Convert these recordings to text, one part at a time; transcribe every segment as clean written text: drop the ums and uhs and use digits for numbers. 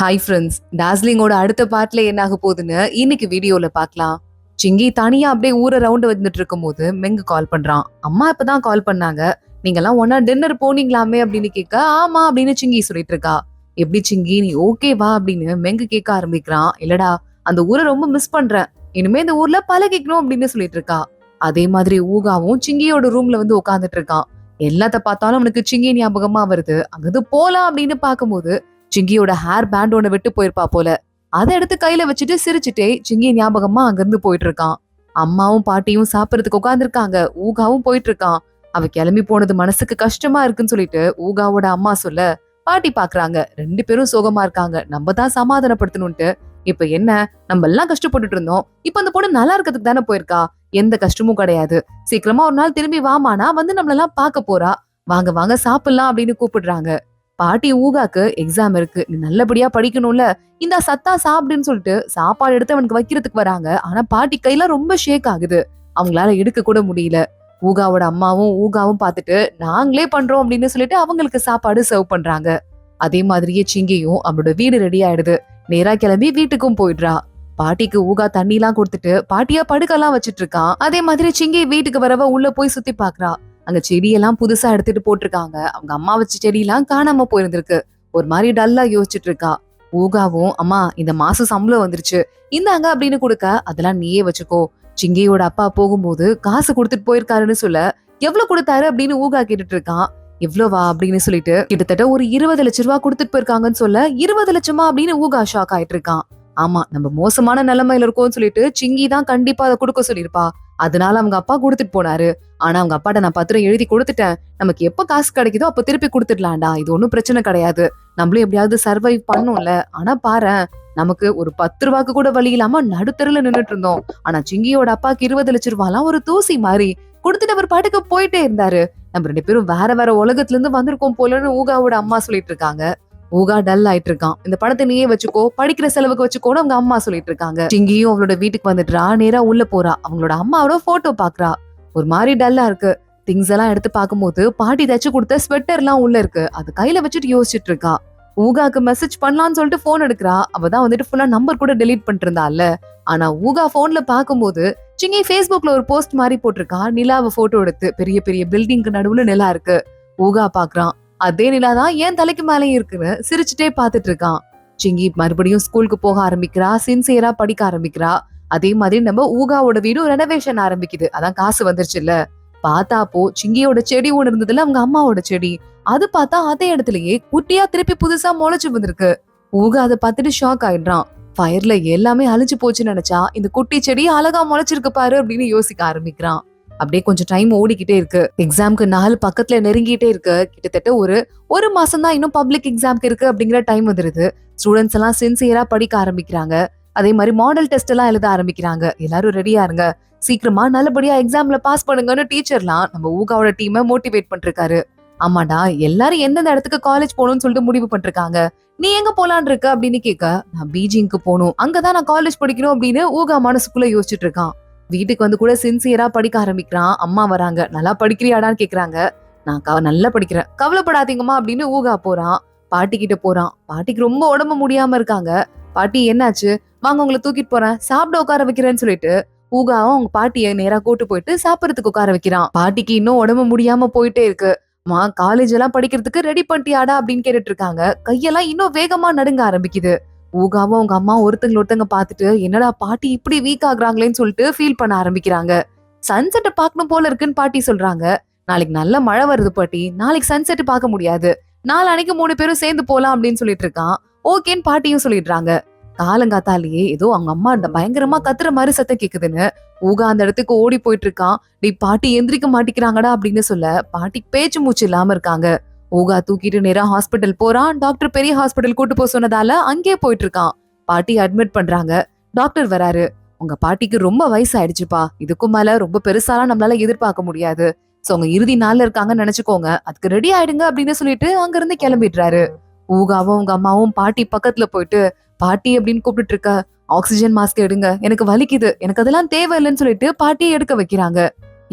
Hi friends, டார்ஜிலிங்கோட அடுத்த பார்ட்ல என்ன ஆக போகுதுன்னு இன்னைக்கு வீடியோல பார்க்கலாம். சிங்கி தனியா அப்படியே ஊரை ரவுண்ட் வந்துட்டு இருக்கும்போது மெங்கு கால் பண்றான். அம்மா இப்பதான் கால் பண்ணாங்க. நீங்க எல்லாம் ஒன்னா டின்னர் போனீங்களாமே அப்படின்னு கேட்க, ஆமா அப்படின்னு சிங்கி சொல்லிட்டு இருக்கா. எப்படி சிங்கி நீ ஓகேவா அப்படின்னு மெங்கு கேட்க ஆரம்பிக்கிறான். இல்லடா, அந்த ஊரை ரொம்ப மிஸ் பண்றேன். இனிமே இந்த ஊர்ல பழகிக்கணும் அப்படின்னு சொல்லிட்டு இருக்கா. அதே மாதிரி ஊகாவும் சிங்கியோட ரூம்ல வந்து உட்கார்ந்துட்டு இருக்கான். எல்லாத்த பார்த்தாலும் அவனுக்கு சிங்கி ஞாபகமா வருது. அங்கிருந்து போலாம் அப்படின்னு பார்க்கும்போது சிங்கியோட ஹேர் பேண்ட் ஒண்ணு விட்டு போயிருப்பா போல. அதை எடுத்து கையில வச்சுட்டு சிரிச்சுட்டே சிங்கி ஞாபகமா அங்கிருந்து போயிட்டு இருக்கான். அம்மாவும் பாட்டியும் சாப்பிடறதுக்கு உட்கார்ந்துருக்காங்க. ஊகாவும் போயிட்டு இருக்கான். அவ கிளம்பி போனது மனசுக்கு கஷ்டமா இருக்குன்னு சொல்லிட்டு ஊகாவோட அம்மா சொல்ல பாட்டி பாக்குறாங்க. ரெண்டு பேரும் சோகமா இருக்காங்க. நம்ம தான் சமாதானப்படுத்தணும்ட்டு. இப்ப என்ன, நம்ம எல்லாம் கஷ்டப்பட்டுட்டு இருந்தோம். இப்ப அந்த பொண்ணு நல்லா இருக்கிறதுக்கு தானே போயிருக்கா. எந்த கஷ்டமும் கிடையாது. சீக்கிரமா ஒரு நாள் திரும்பி வாமானா வந்து நம்மளெல்லாம் பார்க்க போறா. வாங்க வாங்க சாப்பிடலாம் அப்படின்னு கூப்பிடுறாங்க. பாட்டி ஊகாக்கு எக்ஸாம் இருக்கு, நீ நல்லபடியா படிக்கணும்ல, இந்த சத்தா சாப்பிடுன்னு சொல்லிட்டு சாப்பாடு எடுத்து அவனுக்கு வைக்கிறதுக்கு வராங்க. ஆனா பாட்டி கையில ரொம்ப ஷேக் ஆகுது. அவங்களால எடுக்க கூட முடியல. ஊகாவோட அம்மாவும் ஊகாவும் பார்த்துட்டு நாங்களே பண்றோம் அப்படின்னு சொல்லிட்டு அவங்களுக்கு சாப்பாடு சர்வ் பண்றாங்க. அதே மாதிரியே சிங்கியும் அவளோட வீடு ரெடி ஆயிடுது. நேரா கிளம்பி வீட்டுக்கும் போயிடுறா. பாட்டிக்கு ஊகா தண்ணி எல்லாம் கொடுத்துட்டு பாட்டியா படுக்கெல்லாம் வச்சிட்டு இருக்கான். அதே மாதிரி சிங்கி வீட்டுக்கு வரவ உள்ள போய் சுத்தி பாக்குறா. அங்க செடியெல்லாம் புதுசா எடுத்துட்டு போட்டிருக்காங்க. அவங்க அம்மா வச்ச செடியெல்லாம் காணாம போயிருந்திருக்கு. ஒரு மாதிரி டல்லா யோசிச்சுட்டு இருக்கா. ஊகாவும், அம்மா இந்த மாசம் சம்பளம் வந்துருச்சு, இந்தாங்க அப்படின்னு கொடுக்க, அதெல்லாம் நீயே வச்சுக்கோ. சிங்கியோட அப்பா போகும்போது காசு கொடுத்துட்டு போயிருக்காருன்னு சொல்ல, எவ்வளவு கொடுத்தாரு அப்படின்னு ஊகா கேட்டுட்டு இருக்கான். எவ்வளவா அப்படின்னு சொல்லிட்டு கிட்டத்தட்ட ஒரு 20 லட்சம் ரூபாய் கொடுத்துட்டு போயிருக்காங்கன்னு சொல்ல, 20 லட்சமா அப்படின்னு ஊகா ஷாக் ஆயிட்டு இருக்கான். ஆமா, நம்ம மோசமான நிலைமையில இருக்கோம்னு சொல்லிட்டு சிங்கி தான் கண்டிப்பா அதை கொடுக்க சொல்லிருப்பா. அதனால அவங்க அப்பா கொடுத்துட்டு போனாரு. ஆனா அவங்க அப்பாட்ட நான் பத்திரம் எழுதி கொடுத்துட்டேன். நமக்கு எப்ப காசு கிடைக்குதோ அப்ப திருப்பி கொடுத்துடலாம்டா, இது ஒண்ணும் பிரச்சனை கிடையாது. நம்மளும் எப்படியாவது சர்வைவ் பண்ணும்ல. ஆனா பாரேன், நமக்கு ஒரு 10 ரூபாய்க்கு கூட வழி இல்லாம நடுத்தருல நின்னுட்டு இருந்தோம். ஆனா சிங்கியோட அப்பாக்கு 20 லட்சம் ரூபாய்லாம் ஒரு தூசி மாதிரி கொடுத்துட்டு அவர் பாட்டுக்கு போயிட்டே இருந்தாரு. நம்ம 2 பேரும் வேற வேற உலகத்துல இருந்து வந்திருக்கோம் போலன்னு ஊகாவோட அம்மா சொல்லிட்டு இருக்காங்க. ஊகா டல் ஆயிட்டு இருக்கான். இந்த படத்தை நீயே வச்சுக்கோ, படிக்கிற செலவுக்கு வச்சுக்கோன்னு அவங்க அம்மா சொல்லிட்டு இருக்காங்க. சிங்கியும் அவளோட வீட்டுக்கு வந்துடுறா. நேரா உள்ள போறா. அவங்களோட அம்மாவோட போட்டோ பாக்குறா. ஒரு மாதிரி டல்லா இருக்கு. திங்ஸ் எல்லாம் எடுத்து பார்க்கும்போது பாட்டி தச்சு கொடுத்த ஸ்வெட்டர் எல்லாம் உள்ள இருக்கு. அது கையில வச்சுட்டு யோசிச்சுட்டு இருக்கா. ஊகாக்கு மெசேஜ் பண்ணலாம்னு சொல்லிட்டு போன் எடுக்கிறா. அவதான் வந்துட்டு ஃபுல்லா நம்பர் கூட டெலீட் பண்ணிட்டு இருந்தால. ஆனா ஊகா போன்ல பாக்கும்போது சிங்கி Facebookல ஒரு போஸ்ட் மாதிரி போட்டிருக்கா. நிலாவை போட்டோ எடுத்து, பெரிய பெரிய பில்டிங்க்கு நடுவுல நிலா இருக்கு. ஊகா பாக்குறான். அதே நிலாதான் ஏன் தலைக்கு மேலேயும் இருக்குன்னு சிரிச்சுட்டே பாத்துட்டு இருக்கான். சிங்கி மறுபடியும் ஸ்கூலுக்கு போக ஆரம்பிக்கிறா. சின்சியரா படிக்க ஆரம்பிக்கிறா. அதே மாதிரி நம்ம ஊகாவோட வீடும் ரெனோவேஷன் ஆரம்பிக்குது. அதான் காசு வந்துருச்சுல்ல. பார்த்தா அப்போ சிங்கியோட செடி ஒண்ணு இருந்ததுல, அவங்க அம்மாவோட செடி. அது பார்த்தா அதே இடத்துலயே குட்டியா திருப்பி புதுசா முளைச்சு வந்திருக்கு. ஊகா அதை பார்த்துட்டு ஷாக் ஆயிடுறான். ஃபயர்ல எல்லாமே அழிஞ்சு போச்சுன்னு நினைச்சா இந்த குட்டி செடி அழகா முளைச்சிருக்கு பாரு அப்படின்னு யோசிக்க ஆரம்பிக்கிறான். அப்படியே கொஞ்சம் டைம் ஓடிக்கிட்டே இருக்கு. எக்ஸாம்க்கு 4 பக்கத்துல நெருங்கிட்டே இருக்கு. கிட்டத்தட்ட ஒரு மாசம் தான் இன்னும் பப்ளிக் எக்ஸாம்க்கு இருக்கு அப்படிங்கிற டைம் வந்துருது. ஸ்டூடெண்ட்ஸ் எல்லாம் சின்சியரா படிக்க ஆரம்பிக்கிறாங்க. அதே மாதிரி மாடல் டெஸ்ட் எல்லாம் எழுத ஆரம்பிக்கிறாங்க. எல்லாரும் ரெடியா இருங்க, சீக்கிரமா நல்லபடியா எக்ஸாம்ல பாஸ் பண்ணுங்கன்னு டீச்சர்லாம் நம்ம ஊகாவோட டீமை மோட்டிவேட் பண்ணிருக்காரு. ஆமாடா, எல்லாரும் எந்தெந்த இடத்துக்கு காலேஜ் போகணும்னு சொல்லிட்டு முடிவு பண்ணிருக்காங்க. நீ எங்க போலான் இருக்க அப்படின்னு கேட்க, நான் பீஜிங்க்கு போகணும், அங்கதான் நான் காலேஜ் படிக்கணும் அப்படின்னு ஊகா மனசுக்குள்ள யோசிச்சுட்டு இருக்கான். வீட்டுக்கு வந்து கூட சின்சியரா படிக்க ஆரம்பிக்கிறான். அம்மா வராங்க. நல்லா படிக்கிறியாடான்னு கேக்குறாங்க. நான் நல்லா படிக்கிறேன், கவலைப்படாதீங்கம்மா அப்படின்னு ஊகா போறான். பாட்டி கிட்ட போறான். பாட்டிக்கு ரொம்ப உடம்பு முடியாம இருக்காங்க. பாட்டி என்னாச்சு, வாங்க உங்களை தூக்கிட்டு போறேன், சாப்பிட உட்கார வைக்கிறேன்னு சொல்லிட்டு ஊகாவும் அவங்க பாட்டிய நேரா கூட்டு போயிட்டு சாப்பிடறதுக்கு உட்கார வைக்கிறான். பாட்டிக்கு இன்னும் உடம்பு முடியாம போயிட்டே இருக்கு. மா, காலேஜ் எல்லாம் படிக்கிறதுக்கு ரெடி பண்ணிட்டியாடா அப்படின்னு கேட்டுட்டு இருக்காங்க. கையெல்லாம் இன்னும் வேகமா நடுங்க ஆரம்பிக்குது. ஊகாவும் அவங்க அம்மா ஒருத்தங்க பாத்துட்டு என்னடா பாட்டி இப்படி வீக் ஆகுறாங்களேன்னு சொல்லிட்டு ஃபீல் பண்ண ஆரம்பிக்கிறாங்க. சன்செட்டை பார்க்கணும் போல இருக்குன்னு பாட்டி சொல்றாங்க. நாளைக்கு நல்ல மழை வருது பாட்டி, நாளைக்கு சன்செட் பார்க்க முடியாது, நாளைக்கு 3 பேரும் சேர்ந்து போலாம் அப்படின்னு சொல்லிட்டு இருக்கான். ஓகேன்னு பாட்டியும் சொல்லிடுறாங்க. காலங்காத்தாலேயே ஏதோ அவங்க அம்மா அந்த பயங்கரமா கத்துற மாதிரி சத்தம் கேக்குதுன்னு ஊகா அந்த இடத்துக்கு ஓடி போயிட்டு இருக்கான். டே பாட்டி எந்திரிக்க மாட்டிக்கிறாங்கடா அப்படின்னு சொல்ல பாட்டி பேச்சு மூச்சு இல்லாம இருக்காங்க. ஊகா தூக்கிட்டு நேரா ஹாஸ்பிட்டல் போறான். டாக்டர் பெரிய ஹாஸ்பிட்டல் கூட்டு போக சொன்னதால அங்கேயே போயிட்டு இருக்கான். பாட்டி அட்மிட் பண்றாங்க. டாக்டர் வராரு. உங்க பாட்டிக்கு ரொம்ப வயசாயிடுச்சுப்பா, இதுக்கும் மேல ரொம்ப பெருசாலாம் நம்மளால எதிர்பார்க்க முடியாது. சோ அவங்க இறுதி நாள்ல இருக்காங்கன்னு நினைச்சுக்கோங்க, அதுக்கு ரெடி ஆயிடுங்க அப்படின்னு சொல்லிட்டு அங்க இருந்து கிளம்பிடுறாரு. ஊகாவும் உங்க அம்மாவும் பாட்டி பக்கத்துல போயிட்டு, பாட்டி அப்படின்னு கூப்பிட்டு இருக்க, ஆக்சிஜன் மாஸ்க் எடுங்க, எனக்கு வலிக்குது, எனக்கு அதெல்லாம் தேவையில்லைன்னு சொல்லிட்டு பாட்டியை எடுக்க வைக்கிறாங்க.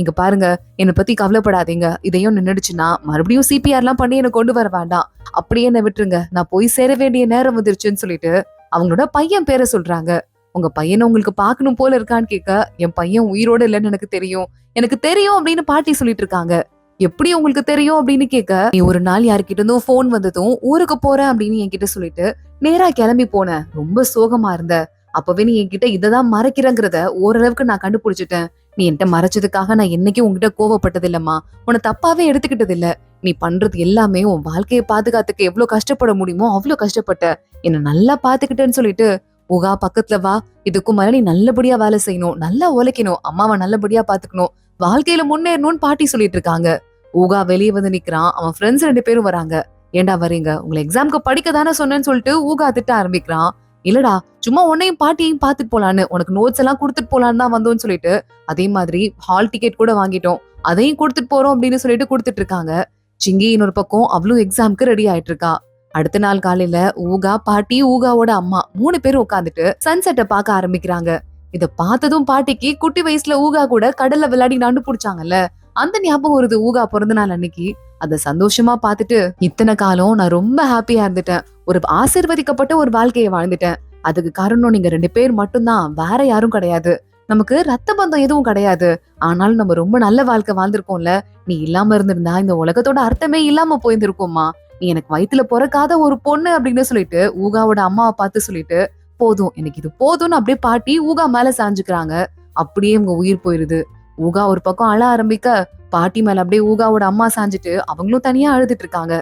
இங்க பாருங்க, என்னை பத்தி கவலைப்படாதீங்க. இதையும் நின்னுடுச்சுன்னா மறுபடியும் சிபிஆர்லாம் பண்ணி என்ன கொண்டு வர வேண்டாம். அப்படியே என்ன விட்டுருங்க. நான் போய் சேர வேண்டிய நேரம் வந்துருச்சுன்னு சொல்லிட்டு அவங்களோட பையன் பேரை சொல்றாங்க. உங்க பையனை உங்களுக்கு பார்க்கணும் போல இருக்கான்னு கேட்க, என் பையன் உயிரோட இல்லைன்னு எனக்கு தெரியும். எனக்கு தெரியும் அப்படின்னு பாட்டி சொல்லிட்டு இருக்காங்க. எப்படி உங்களுக்கு தெரியும் அப்படின்னு கேட்க, நீ ஒரு நாள் யாருக்கிட்ட இருந்தும் போன் வந்ததும் ஊருக்கு போறேன் அப்படின்னு என்கிட்ட சொல்லிட்டு நேரா கிளம்பி போன. ரொம்ப சோகமா இருந்த. அப்பவே நீ என்கிட்ட இததான் மறைக்கிறங்கிறத ஓரளவுக்கு நான் கண்டுபிடிச்சிட்டேன். நீ என்கிட்ட மறைச்சதுக்காக நான் என்னைக்கும் உங்ககிட்ட கோவப்பட்டது இல்லம்மா. உன்னை தப்பாவே எடுத்துக்கிட்டது இல்ல. நீ பண்றது எல்லாமே உன் வாழ்க்கையை பாதுகாத்துக்க எவ்வளவு கஷ்டப்பட முடியுமோ அவ்வளவு கஷ்டப்பட்ட. என்ன நல்லா பாத்துக்கிட்டேன்னு சொல்லிட்டு, உகா பக்கத்துல வா. இதுக்கும் மேல நீ நல்லபடியா வேலை செய்யணும், நல்லா உழைக்கணும், அம்மாவை நல்லபடியா பாத்துக்கணும், வாழ்க்கையில முன்னேறணும்னு பாட்டி சொல்லிட்டு இருக்காங்க. ஊகா வெளியே வந்து நிக்கிறான். அவன் ஃப்ரெண்ட்ஸ் 2 பேரும் வராங்க. ஏண்டா வரீங்க? உங்களை எக்ஸாம்க்கு படிக்க தானே சொன்னேன்னு சொல்லிட்டு ஊகா திட்ட ஆரம்பிக்கிறான். இல்லடா, சும்மா உன்னையும் பாட்டியையும் பாத்துட்டு போலான்னு, உனக்கு நோட்ஸ் எல்லாம் கொடுத்துட்டு போலான்னு தான் வந்தோம்னு சொல்லிட்டு, அதே மாதிரி ஹால் டிக்கெட் கூட வாங்கிட்டோம், அதையும் கொடுத்துட்டு போறோம் அப்படின்னு சொல்லிட்டு கொடுத்துட்டு இருக்காங்க. சிங்கி இன்னொரு பக்கம் அவளும் எக்ஸாம்க்கு ரெடி ஆயிட்டு இருக்கா. அடுத்த நாள் காலையில ஊகா, பாட்டி, ஊகாவோட அம்மா 3 பேரும் உட்காந்துட்டு சன்செட்டை பார்க்க ஆரம்பிக்கிறாங்க. இத பார்த்ததும் பாட்டிக்கு குட்டி வயசுல ஊகா கூட கடல்ல விளையாடி நண்டு புடிச்சாங்கல்ல, அந்த ஞாபகம் வருது ஊகா பிறந்த நாள் அன்னைக்கு. அத சந்தோஷமா பார்த்துட்டு, இத்தனை காலம் நான் ரொம்ப ஹாப்பியா இருந்துட்டேன், ஒரு ஆசீர்வதிக்கப்பட்ட ஒரு வாழ்க்கையை வாழ்ந்துட்டேன். அதுக்கு காரணம் நீங்க 2 பேர் மட்டும்தான், வேற யாரும் கிடையாது. நமக்கு ரத்த பந்தம் எதுவும் கிடையாது, ஆனாலும் நம்ம ரொம்ப நல்ல வாழ்க்கை வாழ்ந்திருக்கோம்ல. நீ இல்லாம இருந்திருந்தா இந்த உலகத்தோட அர்த்தமே இல்லாம போயிருந்திருக்கும்மா. நீ எனக்கு வயித்துல பிறக்காத ஒரு பொண்ணு அப்படின்னு சொல்லிட்டு ஊகாவோட அம்மாவை பார்த்து சொல்லிட்டு, போதும் எனக்கு இது போதும்னு அப்படியே பாட்டி ஊகா மேல சாஞ்சுக்கிறாங்க. அப்படியே உங்க உயிர் போயிருது. ஊகா ஒரு பக்கம் அழ ஆரம்பிக்க, பாட்டி மேல அப்படியே ஊகாவோட அம்மா சாஞ்சிட்டு அவங்களும் தனியா அழுதுட்டு இருக்காங்க.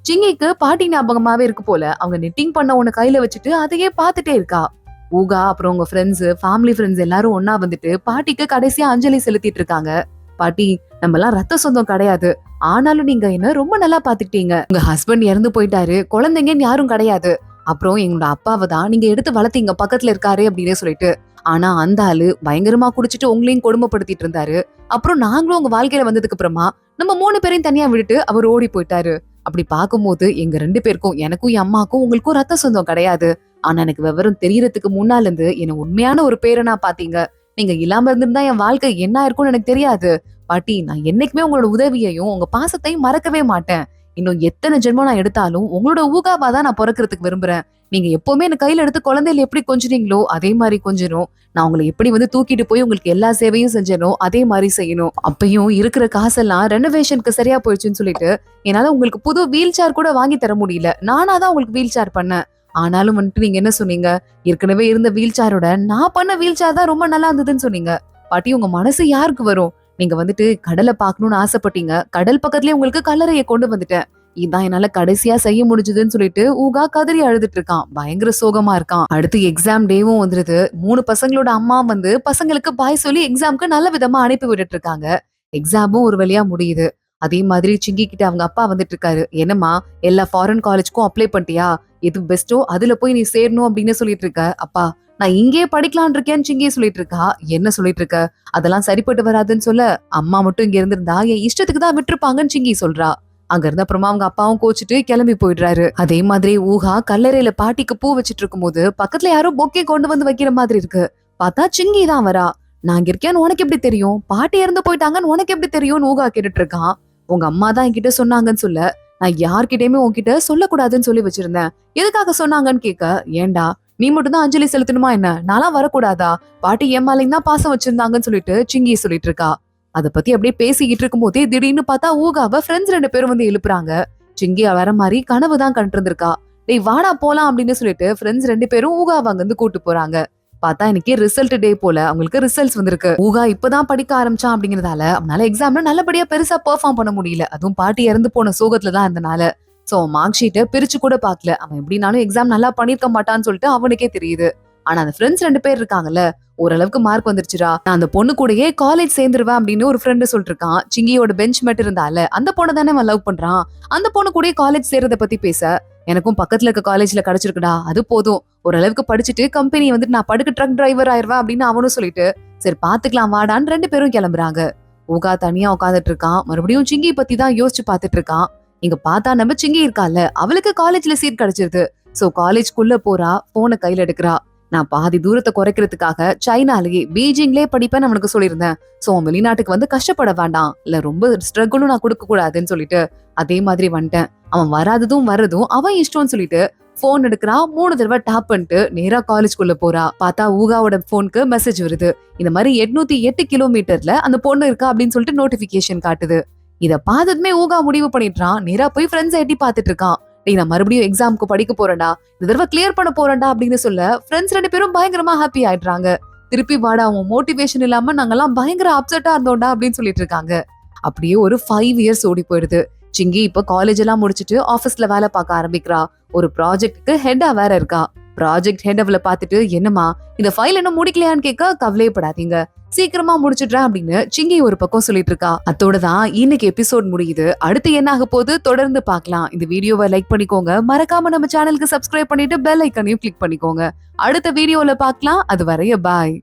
சிங்கிக்கு பாட்டி ஞாபகமாவே இருக்கு போல. அவங்க நெட்டிங் பண்ண ஒண்ணு கையில வச்சுட்டு அதையே பாத்துட்டே இருக்கா. ஊகா அப்புறம் உங்க ஃப்ரெண்ட்ஸ், ஃபேமிலி ஃப்ரெண்ட்ஸ் எல்லாரும் ஒன்னா வந்துட்டு பாட்டிக்கு கடைசியா அஞ்சலி செலுத்திட்டு இருக்காங்க. பாட்டி, நம்ம எல்லாம் ரத்த சொந்தம் கிடையாது, ஆனாலும் நீங்க என்ன ரொம்ப நல்லா பாத்துக்கிட்டீங்க. உங்க ஹஸ்பண்ட் இறந்து போயிட்டாரு, குழந்தைங்கன்னு யாரும் கிடையாது. அப்புறம் எங்களோட அப்பாவை தான் நீங்க எடுத்து வளர்த்தீங்க, பக்கத்துல இருக்காரு அப்படின்னு சொல்லிட்டு. ஆனா அந்த ஆளு பயங்கரமா குடிச்சிட்டு உங்களையும் கொடுமைப்படுத்திட்டு இருந்தாரு. அப்புறம் நாங்களும் உங்க வாழ்க்கையில வந்ததுக்கு அப்புறமா நம்ம 3 பேரையும் தனியா விட்டுட்டு அவர் ஓடி போயிட்டாரு. அப்படி பார்க்கும்போது எங்க 2 பேருக்கும், எனக்கும் என் அம்மாக்கும் உங்களுக்கும் ரத்த சொந்தம் கிடையாது. ஆனா எனக்கு விவரம் தெரியறதுக்கு முன்னால இருந்து என்ன உண்மையான ஒரு பேரனா பாத்தீங்க. நீங்க இல்லாம இருந்திருந்தா என் வாழ்க்கை என்ன இருக்கும்னு எனக்கு தெரியாது. பாட்டி, நான் என்னைக்குமே உங்களோட உதவியையும் உங்க பாசத்தையும் மறக்கவே மாட்டேன். இன்னும் எத்தனை ஜென்மம் நான் எடுத்தாலும் உங்களோட ஊகாவா தான் நான் பிறக்கிறதுக்கு விரும்புறேன். நீங்க எப்பவுமே என்ன கையில எடுத்து குழந்தையில எப்படி கொஞ்சுறீங்களோ அதே மாதிரி கொஞ்சணும். நான் உங்களை எப்படி வந்து தூக்கிட்டு போய் உங்களுக்கு எல்லா சேவையும் செஞ்சனோ அதே மாதிரி செய்யணும். அப்பயும் இருக்கிற காசெல்லாம் ரெனோவேஷனுக்கு சரியா போயிடுச்சுன்னு சொல்லிட்டு என்னால உங்களுக்கு புது வீல் சேர் கூட வாங்கி தர முடியல. நானா தான் உங்களுக்கு வீல் சேர் பண்ணேன். ஆனாலும் வந்துட்டு நீங்க என்ன சொன்னீங்க? ஏற்கனவே இருந்த வீல் சேரோட நான் பண்ண வீல் சேர் தான் ரொம்ப நல்லா இருந்ததுன்னு சொன்னீங்க. பாட்டி, உங்க மனசு யாருக்கு வரும்? நீங்க வந்துட்டு கடலை பார்க்கணும்னு ஆசைப்பட்டீங்க, கடல் பக்கத்துலயே உங்களுக்கு கல்லறையை கொண்டு வந்துட்டேன். இதான் என்னால கடைசியா செய்ய முடிஞ்சதுன்னு சொல்லிட்டு ஊகா கதறி அழுதுட்டு இருக்கான். பயங்கர சோகமா இருக்கான். அடுத்து எக்ஸாம் டேவும் வந்துருது. 3 பசங்களோட அம்மா வந்து பசங்களுக்கு பாய் சொல்லி எக்ஸாம்க்கு நல்ல விதமா அனுப்பி விட்டுட்டு இருக்காங்க. எக்ஸாமும் ஒரு வழியா முடியுது. அதே மாதிரி சிங்கி கிட்ட அவங்க அப்பா வந்துட்டு இருக்காரு. என்னம்மா, எல்லா ஃபாரின் காலேஜ்க்கும் அப்ளை பண்ணிட்டியா? எது பெஸ்டோ அதுல போய் நீ சேரணும் அப்படின்னு சொல்லிட்டு இருக்க. அப்பா, நான் இங்கே படிக்கலான் இருக்கேன்னு சிங்கி சொல்லிட்டு இருக்கா. என்ன சொல்லிட்டு இருக்க? அதெல்லாம் சரிப்பட்டு வராதுன்னு சொல்ல, அம்மா மட்டும் இங்க இருந்திருந்தா என் இஷ்டத்துக்கு தான் விட்டுருப்பாங்கன்னு சிங்கி சொல்றா. அங்க இருந்த அப்புறமா அவங்க அப்பாவும் கோச்சிட்டு கிளம்பி போயிடுறாரு. அதே மாதிரி ஊகா கல்லறையில பாட்டிக்கு பூ வச்சிட்டு இருக்கும் போது பக்கத்துல யாரோ பொக்கே கொண்டு வந்து வைக்கிற மாதிரி இருக்கு. பார்த்தா சிங்கி தான் வரா. நான் இங்க இருக்கேன்னு உனக்கு எப்படி தெரியும்? பாட்டி இறந்து போயிட்டாங்கன்னு உனக்கு எப்படி தெரியும்னு ஊகா கேட்டுட்டு இருக்கான். உங்க அம்மா தான் என்கிட்ட சொன்னாங்கன்னு சொல்ல, நான் யார்கிட்டயுமே உன்கிட்ட சொல்லக்கூடாதுன்னு சொல்லி வச்சிருந்தேன். எதுக்காக சொன்னாங்கன்னு கேட்க, ஏண்டா நீ மட்டும் தான் அஞ்சலி செலுத்தணுமா என்ன? நான்லாம் வரக்கூடாதா? பாட்டி ஏமாலையும் தான் பாசம் வச்சிருந்தாங்கன்னு சொல்லிட்டு சிங்கி சொல்லிட்டு இருக்கா. அத பத்தி அப்படியே பேசிக்கிட்டு இருக்கும் போதே திடீர்னு பார்த்தா ஊகாவை ஃப்ரெண்ட்ஸ் 2 பேரும் வந்து எழுப்புறாங்க. சிங்கி வர மாதிரி கனவு தான் கண்டு இருந்திருக்கா. டேய் வாடா போலாம் அப்படின்னு சொல்லிட்டு ஃப்ரெண்ட்ஸ் 2 பேரும் ஊகாவை அங்க இருந்து கூட்டு போறாங்க. பார்த்தா இன்னைக்கு ரிசல்ட் டே போல. அவங்களுக்கு ரிசல்ட்ஸ் வந்திருக்கு. ஊகா இப்பதான் படிக்க ஆரம்பிச்சான் அப்படிங்கறதால அவனால எக்ஸாம்ல நல்லபடியா பெருசா பெர்ஃபார்ம் பண்ண முடியல. அதுவும் பாட்டி இறந்து போன சோகத்துல தான் இருந்தனால. சோ மார்க் ஷீட்டை பிரிச்சு கூட பாக்கல. அவன் எப்படினாலும் எக்ஸாம் நல்லா பண்ணிருக்க மாட்டான்னு சொல்லிட்டு அவனுக்கே தெரியுது. ஆனா அந்த ஃப்ரெண்ட்ஸ் 2 பேர் இருக்காங்கல்ல, ஓரளவுக்கு மார்க் வந்துருச்சுடா, நான் அந்த பொண்ணு கூடயே காலேஜ் சேர்ந்துருவேன் அப்படின்னு ஒரு ஃப்ரெண்டு சொல்லிட்டு இருக்கான். சிங்கியோட பெஞ்ச் மேட் இருந்தால அந்த பொண்ணை தானே அவன் லவ் பண்றான். அந்த பொண்ணு கூட காலேஜ் சேர்றத பத்தி பேச, எனக்கும் பக்கத்துல இருக்க காலேஜ்ல கிடைச்சிருக்குடா, அது போதும், ஓரளவுக்கு படிச்சுட்டு கம்பெனி வந்துட்டு நான் படுக்க ட்ரக் டிரைவர் ஆயிருவேன் அப்படின்னு அவனும் சொல்லிட்டு, சரி பாத்துக்கலாம் வாடான்னு 2 பேரும் கிளம்புறாங்க. ஊகா தனியா உட்காந்துட்டு இருக்கான். மறுபடியும் சிங்கி பத்தி தான் யோசிச்சு பாத்துட்டு இருக்கான். இங்க பார்த்தா நம்ம சிங்கி இருக்கால, அவளுக்கு காலேஜ்ல சீட் கிடைச்சிருது. சோ காலேஜ்குள்ள போறா, போனை கையில எடுக்கிறா. நான் பாதி தூரத்தை குறைக்கிறதுக்காக சைனாலேயே பீஜிங்லயே படிப்பேன் அவனுக்கு சொல்லியிருந்தேன். சோ அவன் வெளிநாட்டுக்கு வந்து கஷ்டப்பட வேண்டாம், இல்ல ரொம்ப ஸ்ட்ரகிளும் நான் கொடுக்க கூடாதுன்னு சொல்லிட்டு அதே மாதிரி வந்துட்டேன். அவன் வராததும் வர்றதும் அவன் இஷ்டம்னு சொல்லிட்டு போன் எடுக்கிறான். 3 தடவை டாப் பண்ணிட்டு நேரா காலேஜ்குள்ள போறா. பார்த்தா ஊகாவோட போனுக்கு மெசேஜ் வருது. இந்த மாதிரி 808 கிலோமீட்டர்ல அந்த பொண்ணு இருக்கா அப்படின்னு சொல்லிட்டு நோட்டிபிகேஷன் காட்டுது. இத பார்த்ததுமே ஊகா முடிவு பண்ணிட்டான். நேரா போய் ஃப்ரெண்ட்ஸ் எட்டி பாத்துட்டு இருக்கான். டேய் நான் மறுபடியும் எக்ஸாமுக்கு படிக்க போறேன்டா, இந்த தடவை கிளியர் பண்ண போறேன்டா அப்படின்னு சொல்ல ஃப்ரெண்ட்ஸ் 2 பேரும் பயங்கரமா ஹாப்பி ஆயிடுறாங்க. திருப்பி வாடா, அவன் மோட்டிவேஷன் இல்லாம நாங்கெல்லாம் பயங்கர அப்செட்டா இருந்தோம்டா அப்படின்னு சொல்லிட்டு இருக்காங்க. அப்படியே ஒரு 5 இயர்ஸ் ஓடி போயிடுது. சிங்கி இப்ப காலேஜ் எல்லாம் முடிச்சிட்டு ஆபீஸ்ல வேலை பார்க்க ஆரம்பிக்கிறா. ஒரு ப்ராஜெக்ட்டுக்கு ஹெட்டா வேற இருக்கா. ப்ராஜெக்ட் ஹெட் அவளை பார்த்துட்டு, என்னமா இந்த ஃபைல் இன்னும் முடிக்கலையான்னு கேட்க, கவலையப்படாதீங்க சீக்கிரமா முடிச்சிடுறேன் அப்படின்னு சிங்கி ஒரு பக்கம் சொல்லிட்டு இருக்கா. அதோட தான் இன்னைக்கு எபிசோட் முடியுது. அடுத்து என்ன ஆக போகுது தொடர்ந்து பார்க்கலாம். இந்த வீடியோவை லைக் பண்ணிக்கோங்க, மறக்காம நம்ம சேனலுக்கு சப்ஸ்கிரைப் பண்ணிட்டு பெல் ஐக்கனையும் கிளிக் பண்ணிக்கோங்க. அடுத்த வீடியோல பார்க்கலாம். அது வரைய பாய்.